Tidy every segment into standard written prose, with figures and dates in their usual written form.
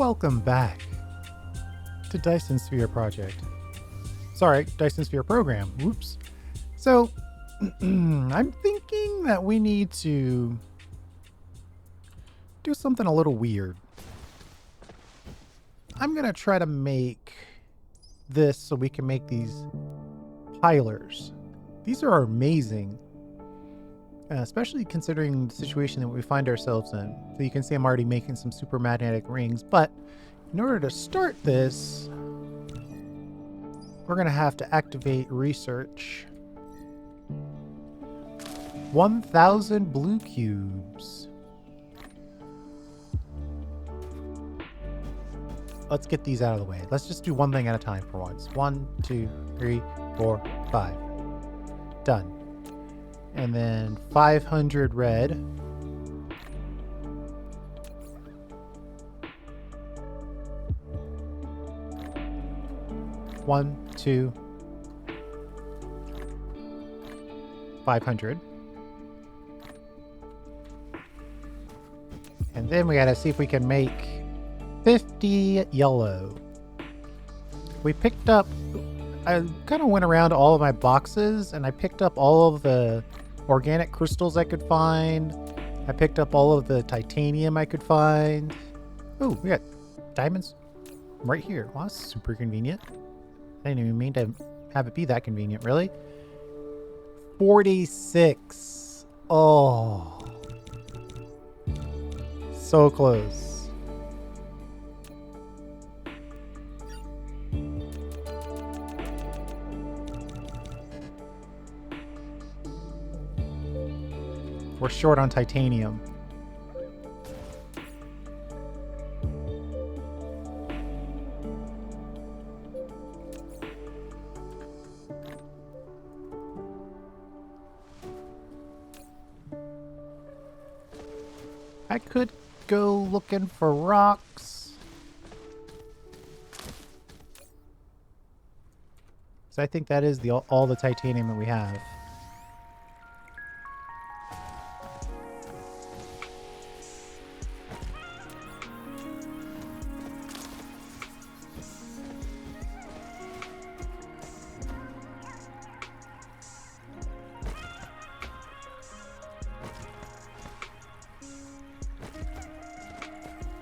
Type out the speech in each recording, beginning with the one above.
Welcome back to Dyson Sphere Project. Sorry, Dyson Sphere Program. Whoops. So, I'm thinking that we need to do something a little weird. I'm going to try to make this so we can make these pilers. These are amazing, especially considering the situation that we find ourselves in. So you can see I'm already making some super magnetic rings, but in order to start this, we're going to have to activate research. 1,000 blue cubes. Let's get these out of the way. Let's just do one thing at a time for once. 1, 2, 3, 4, 5. Done. And then 500 red. One, 2, 500. And then we gotta see if we can make 50 yellow. We picked up, I kind of went around all of my boxes and I picked up all of the organic crystals I could find. I picked up all of the titanium I could find. Oh, we got diamonds right here. Well, that's super convenient. I didn't even mean to have it be that convenient, really. 46. Oh. So close. We're short on titanium. I could go looking for rocks. So I think that is all the titanium that we have.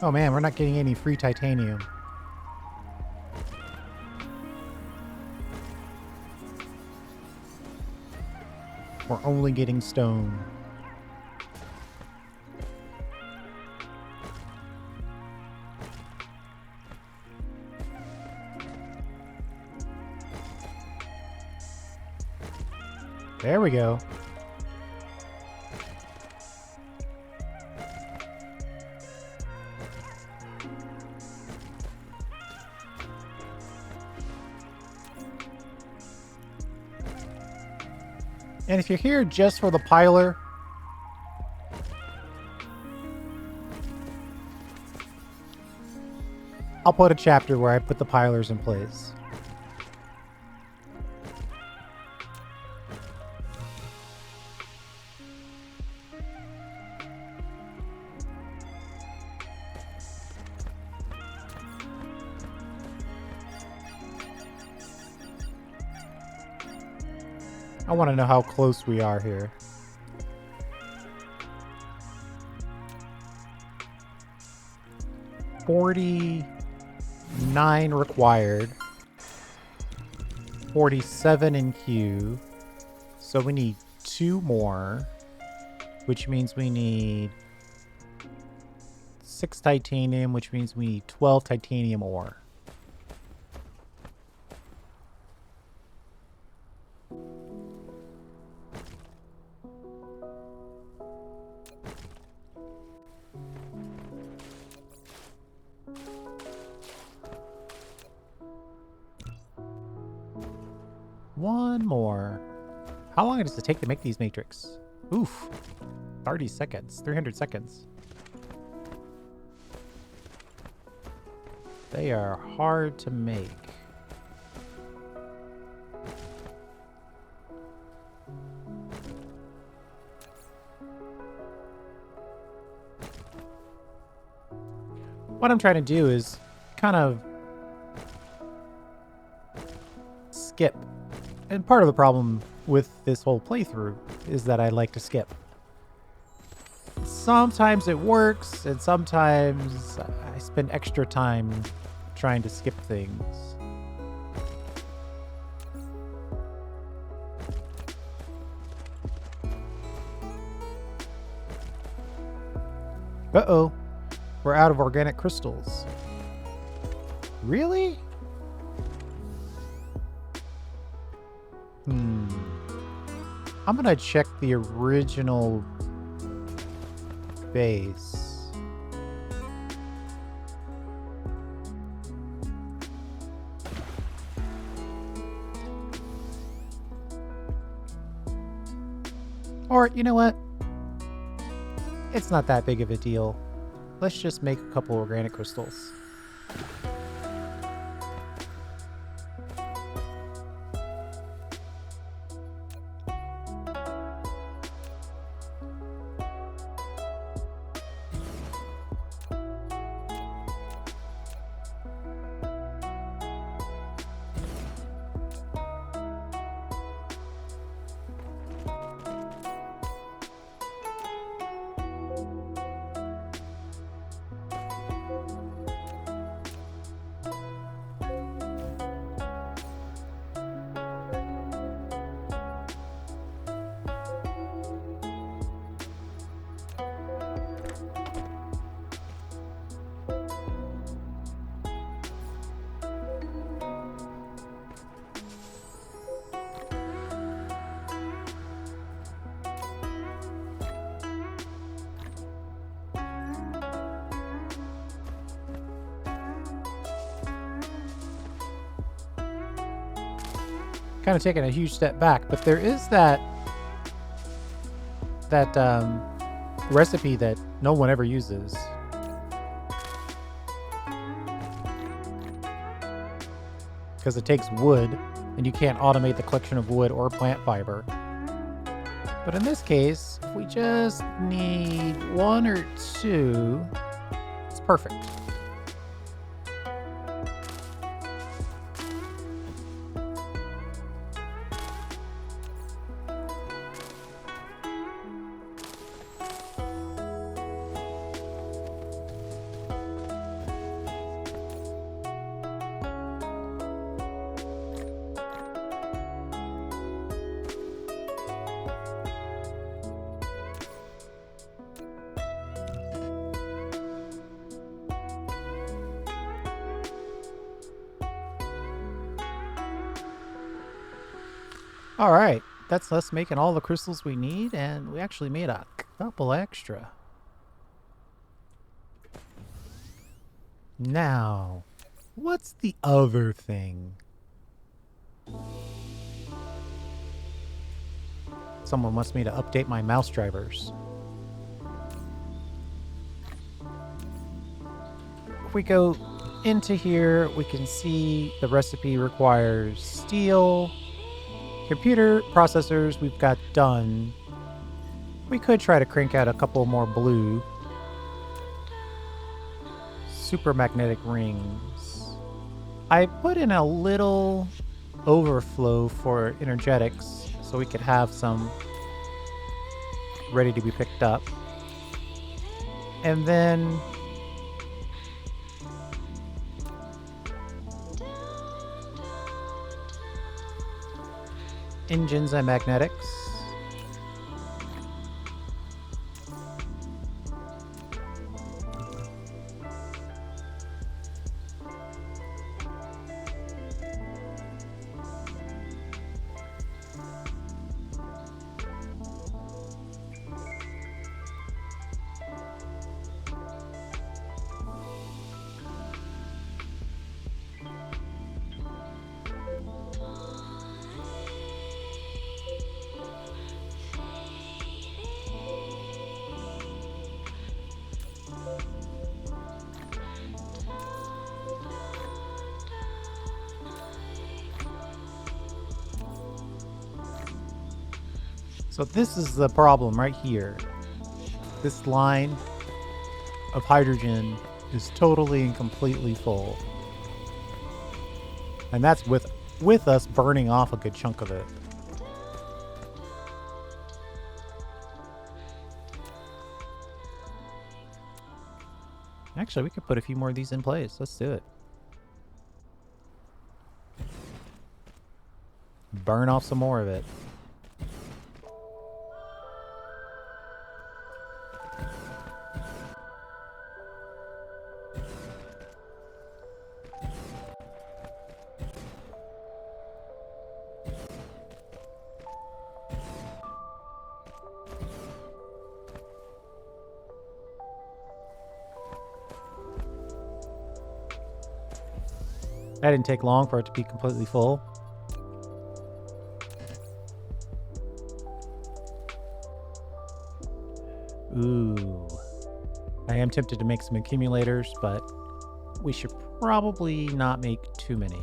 Oh man, we're not getting any free titanium. We're only getting stone. There we go. And if you're here just for the piler, I'll put a chapter where I put the pilers in place. I want to know how close we are here. $49 required. 47 in queue. So we need 2 more, which means we need 6 titanium, which means we need 12 titanium ore. One more. How long does it take to make these matrix? Oof. 30 seconds. 300 seconds. They are hard to make. what I'm trying to do is kind of skip. And part of the problem with this whole playthrough is that I like to skip. Sometimes it works, and sometimes I spend extra time trying to skip things. Uh-oh. We're out of organic crystals. Really? I'm gonna check the original base. Or, you know what? It's not that big of a deal. Let's just make a couple organic crystals. Kind of taking a huge step back, but there is that recipe that no one ever uses. Because it takes wood, and you can't automate the collection of wood or plant fiber. But in this case, if we just need 1 or 2, it's perfect. All right, that's us making all the crystals we need, and we actually made a couple extra. Now, what's the other thing? Someone wants me to update my mouse drivers. If we go into here, we can see the recipe requires steel. Computer processors we've got done. We could try to crank out a couple more blue. Super magnetic rings. I put in a little overflow for energetics so we could have some ready to be picked up. And then engines and magnetics. So this is the problem right here. This line of hydrogen is totally and completely full. And that's with us burning off a good chunk of it. Actually, we could put a few more of these in place. Let's do it. Burn off some more of it. That didn't take long for it to be completely full. Ooh. I am tempted to make some accumulators, but we should probably not make too many.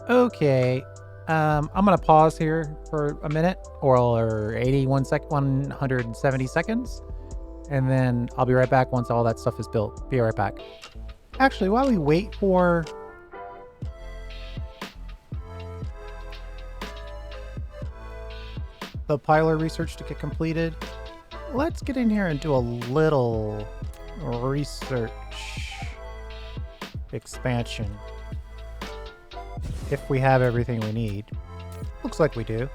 Okay, I'm gonna pause here for a minute, or 170 seconds, and then I'll be right back once all that stuff is built. Be right back. Actually, while we wait for the pilar research to get completed, let's get in here and do a little research expansion. If we have everything we need. Looks like we do.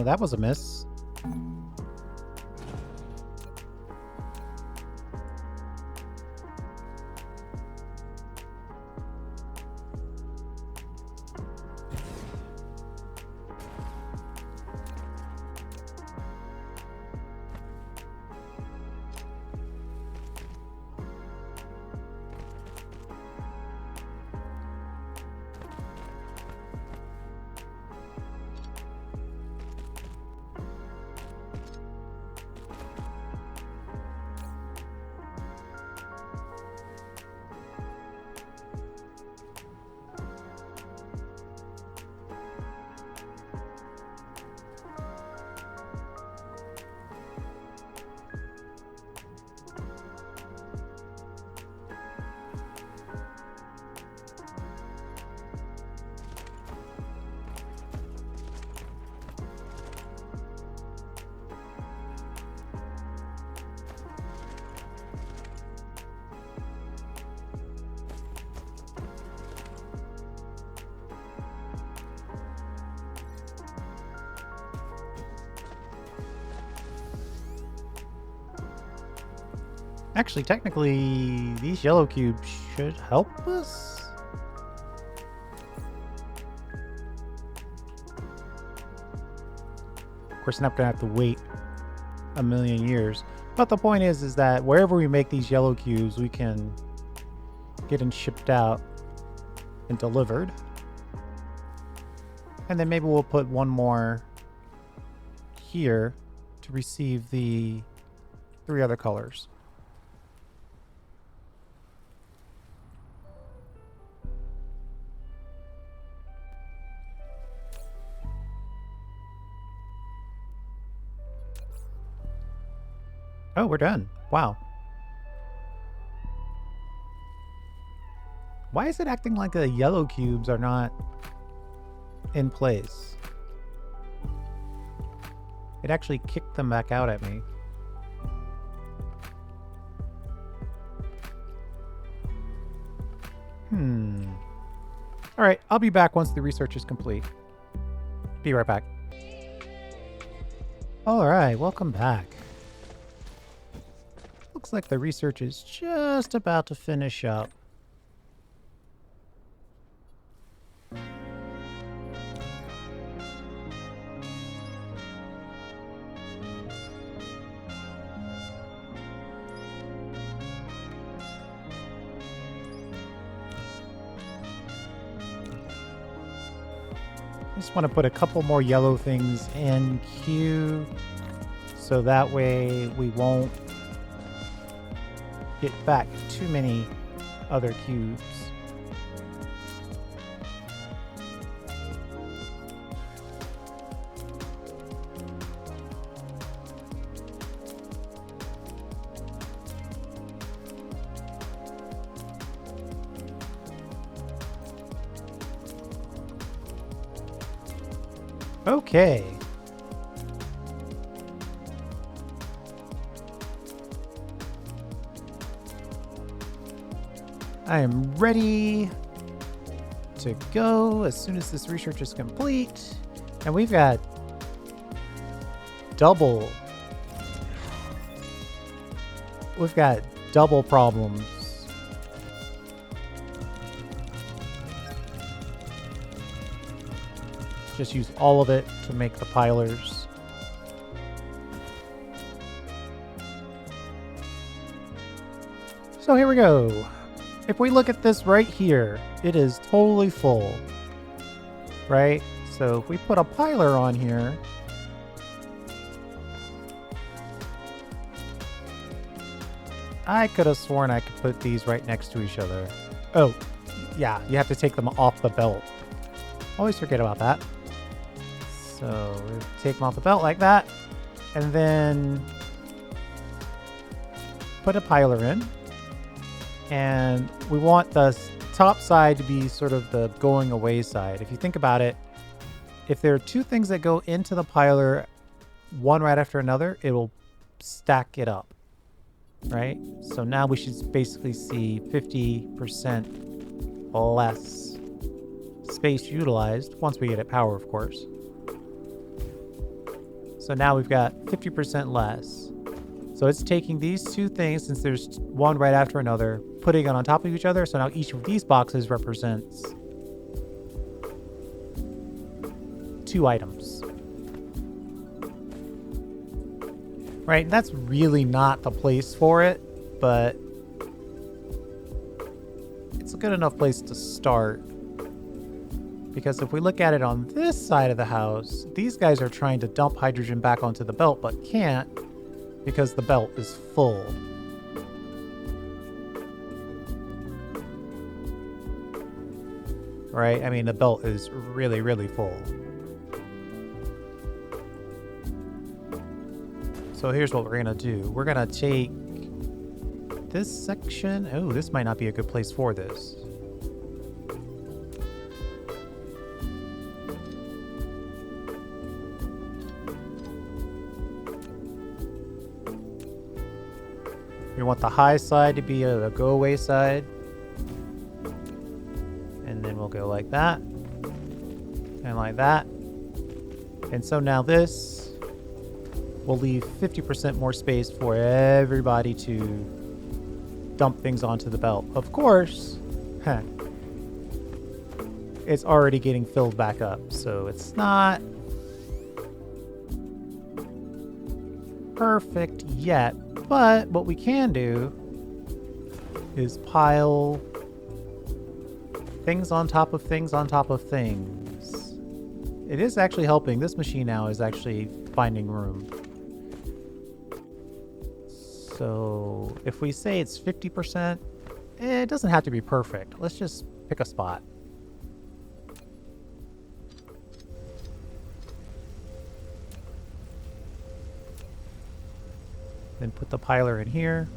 That was a miss. Actually, technically, these yellow cubes should help us. Of course, not gonna have to wait a million years. But the point is that wherever we make these yellow cubes, we can get them shipped out and delivered. And then maybe we'll put one more here to receive the 3 other colors. Oh, we're done. Wow. Why is it acting like the yellow cubes are not in place. It actually kicked them back out at me. All right, I'll be back once the research is complete. Be right back. All right, welcome back. Looks like the research is just about to finish up. Just want to put a couple more yellow things in queue so that way we won't get back too many other cubes. Okay. I am ready to go as soon as this research is complete. And we've got double problems. Just use all of it to make the pilers. So here we go. If we look at this right here, it is totally full, right? So if we put a piler on here, I could have sworn I could put these right next to each other. Oh, yeah, you have to take them off the belt. Always forget about that. So we take them off the belt like that, and then put a piler in. And we want the top side to be sort of the going away side. If you think about it, if there are two things that go into the piler, one right after another, it will stack it up, right? So now we should basically see 50% less space utilized once we get it power, of course. So now we've got 50% less. So it's taking these two things, since there's one right after another, putting it on top of each other. So now each of these boxes represents 2 items. Right, and that's really not the place for it, but it's a good enough place to start. Because if we look at it on this side of the house, these guys are trying to dump hydrogen back onto the belt, but can't because the belt is full. Right? I mean, the belt is really, really full. So here's what we're going to do. We're going to take this section. Oh, this might not be a good place for this. We want the high side to be a go-away side. And then we'll go like that. And like that. And so now this will leave 50% more space for everybody to dump things onto the belt. Of course, it's already getting filled back up. So it's not perfect yet. But what we can do is pile things on top of things on top of things. It is actually helping. This machine now is actually finding room. So if we say it's 50%, it doesn't have to be perfect. Let's just pick a spot. Then put the piler in here.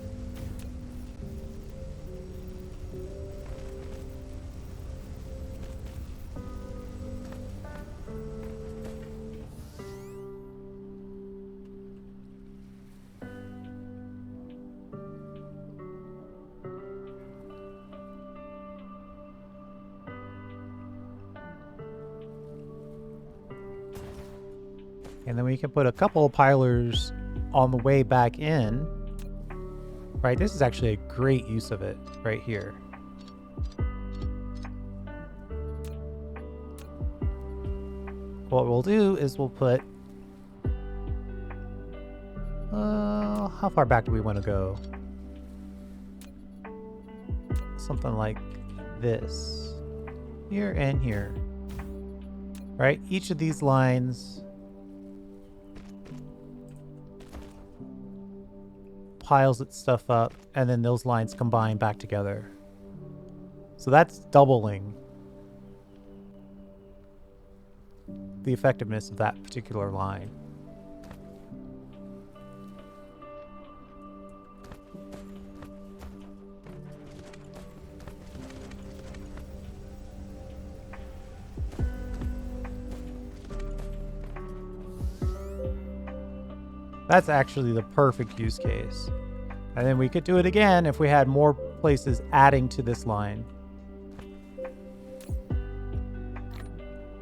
And then we can put a couple of pilers on the way back in. Right, this is actually a great use of it right here. What we'll do is we'll put... how far back do we want to go? Something like this. Here and here. Right, each of these lines piles its stuff up, and then those lines combine back together. So that's doubling the effectiveness of that particular line. That's actually the perfect use case. And then we could do it again if we had more places adding to this line.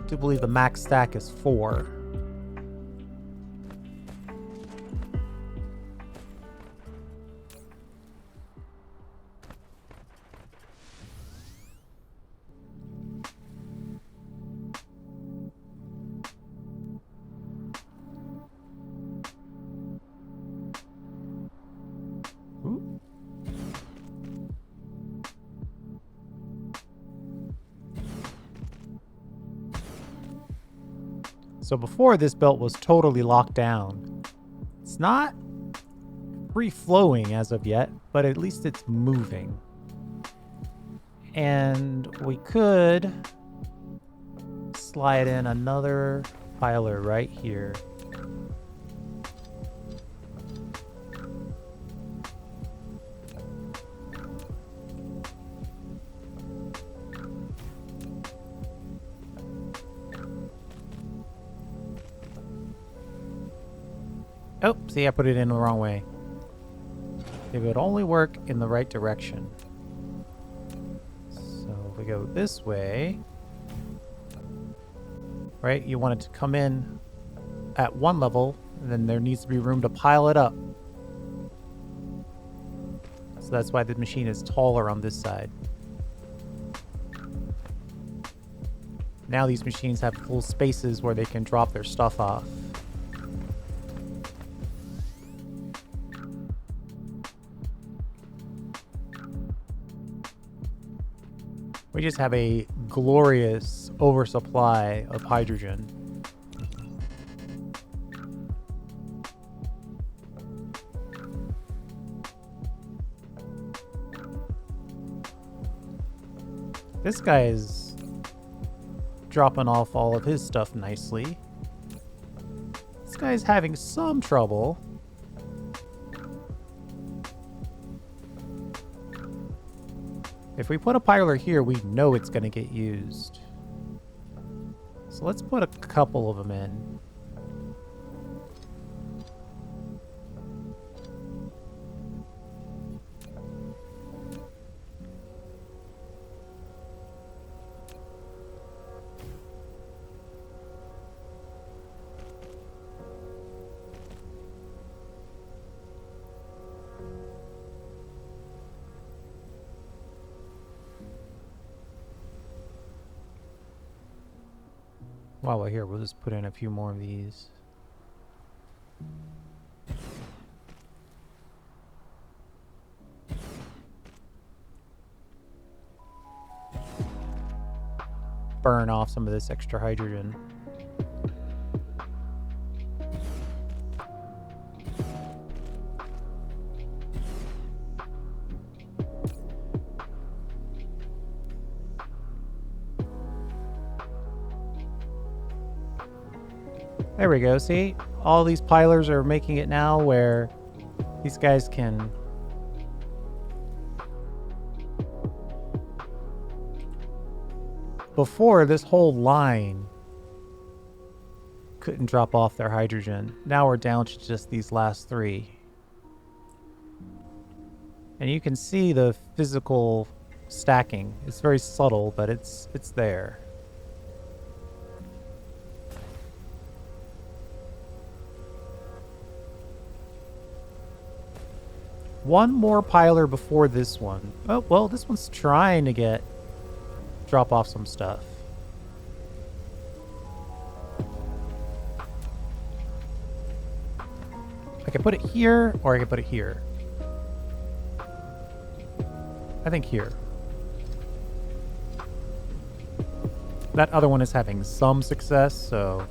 I do believe the max stack is 4. So before, this belt was totally locked down. It's not free-flowing as of yet, but at least it's moving. And we could slide in another piler right here. Oh, see, I put it in the wrong way. It would only work in the right direction. So if we go this way, right, you want it to come in at one level, and then there needs to be room to pile it up. So that's why the machine is taller on this side. Now these machines have full spaces where they can drop their stuff off. We just have a glorious oversupply of hydrogen. This guy is dropping off all of his stuff nicely. This guy's having some trouble. If we put a piler here, we know it's going to get used. So let's put a couple of them in. While we're here, we'll just put in a few more of these. Burn off some of this extra hydrogen. There we go, see? All these pilers are making it now where these guys can... Before, this whole line couldn't drop off their hydrogen. Now we're down to just these last 3. And you can see the physical stacking. It's very subtle, but it's there. one more piler before this one. Oh, well, this one's trying to drop off some stuff. I can put it here, or I can put it here. I think here. That other one is having some success, so...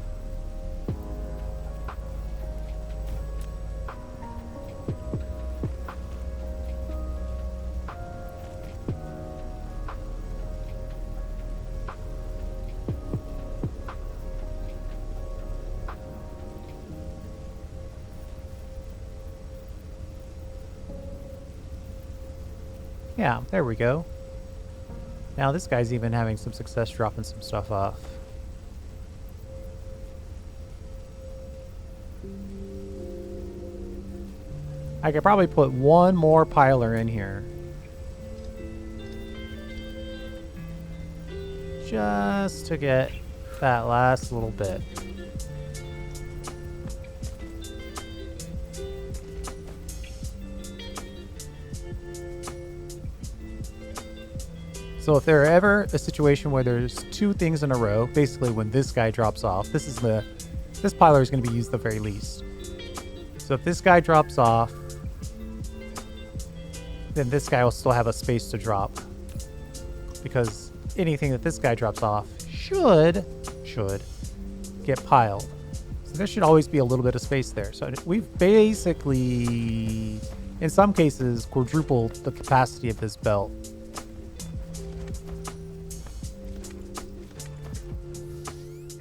Yeah, there we go. Now this guy's even having some success dropping some stuff off. I could probably put one more piler in here. Just to get that last little bit. So if there ever a situation where there's two things in a row, basically when this guy drops off, this piler is going to be used the very least. So if this guy drops off, then this guy will still have a space to drop. Because anything that this guy drops off should get piled. So there should always be a little bit of space there. So we've basically, in some cases, quadrupled the capacity of this belt.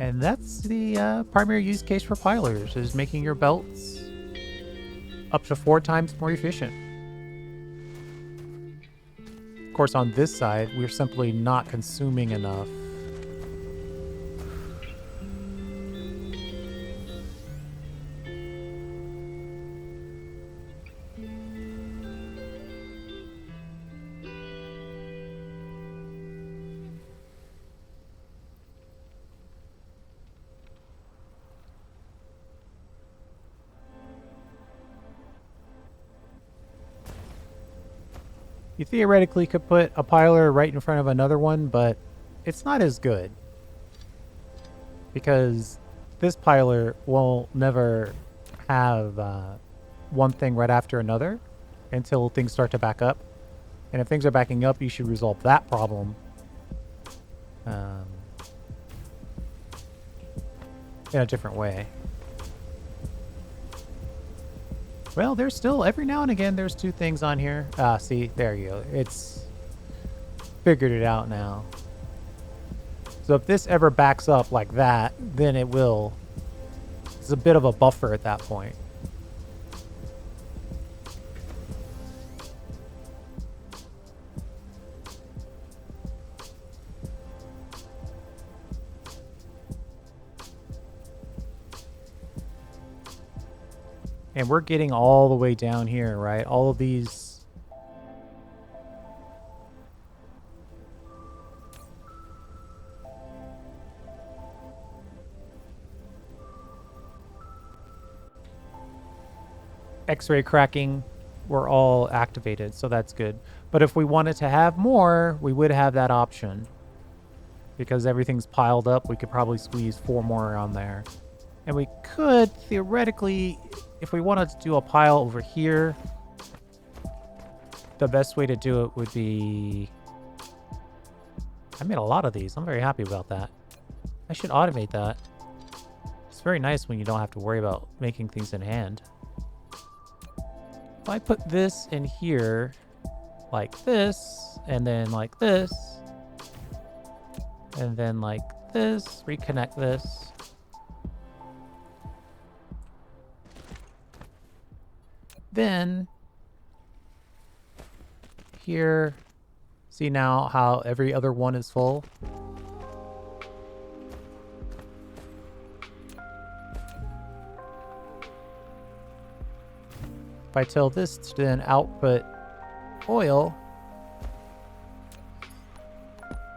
And that's the primary use case for pilers, is making your belts up to 4 times more efficient. Of course, on this side, we're simply not consuming enough. You theoretically could put a piler right in front of another one, but it's not as good. Because this piler will never have one thing right after another until things start to back up. And if things are backing up, you should resolve that problem in a different way. Well, there's still, every now and again, there's 2 things on here. Ah, see, there you go. It's figured it out now. So if this ever backs up like that, then it will. It's a bit of a buffer at that point. And we're getting all the way down here, right? All of these... X-ray cracking were all activated, so that's good. But if we wanted to have more, we would have that option. Because everything's piled up, we could probably squeeze 4 more on there. And we could, theoretically... If we wanted to do a pile over here, the best way to do it would be... I made a lot of these. I'm very happy about that. I should automate that. It's very nice when you don't have to worry about making things in hand. If I put this in here, like this, and then like this, and then like this, reconnect this. Then, here, see now how every other one is full? If I tell this to then output oil,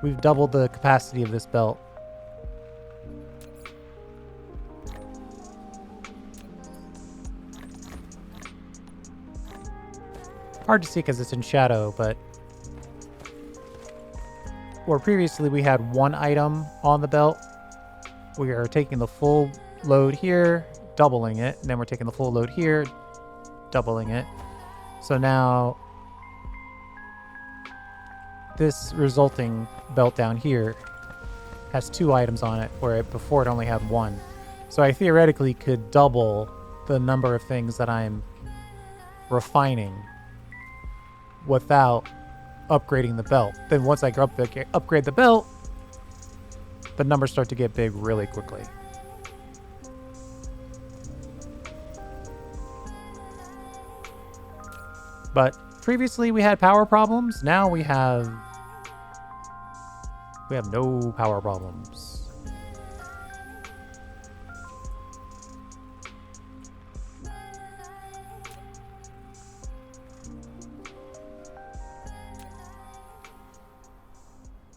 we've doubled the capacity of this belt. Hard to see because it's in shadow, but where previously we had one item on the belt, we are taking the full load here, doubling it, and then we're taking the full load here, doubling it. So now this resulting belt down here has 2 items on it, where before it only had 1. So I theoretically could double the number of things that I'm refining without upgrading the belt. Then once I upgrade the belt, the numbers start to get big really quickly. But previously we had power problems. Now we have no power problems.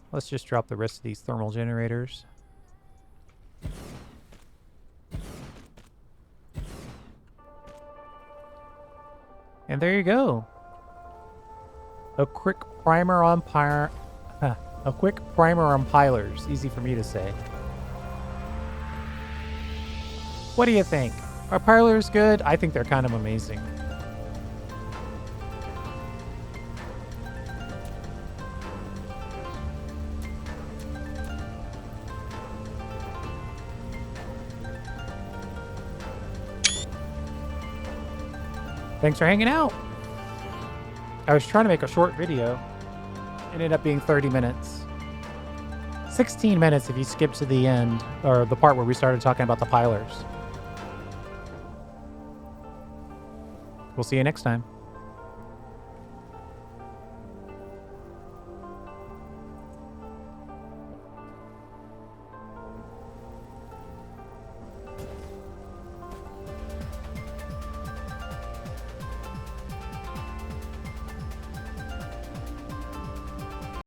Let's just drop the rest of these thermal generators. And there you go. A quick primer on pilers. Easy for me to say. What do you think? Are pilers good? I think they're kind of amazing. Thanks for hanging out. I was trying to make a short video. It ended up being 30 minutes. 16 minutes if you skip to the end, or the part where we started talking about the pilers. We'll see you next time.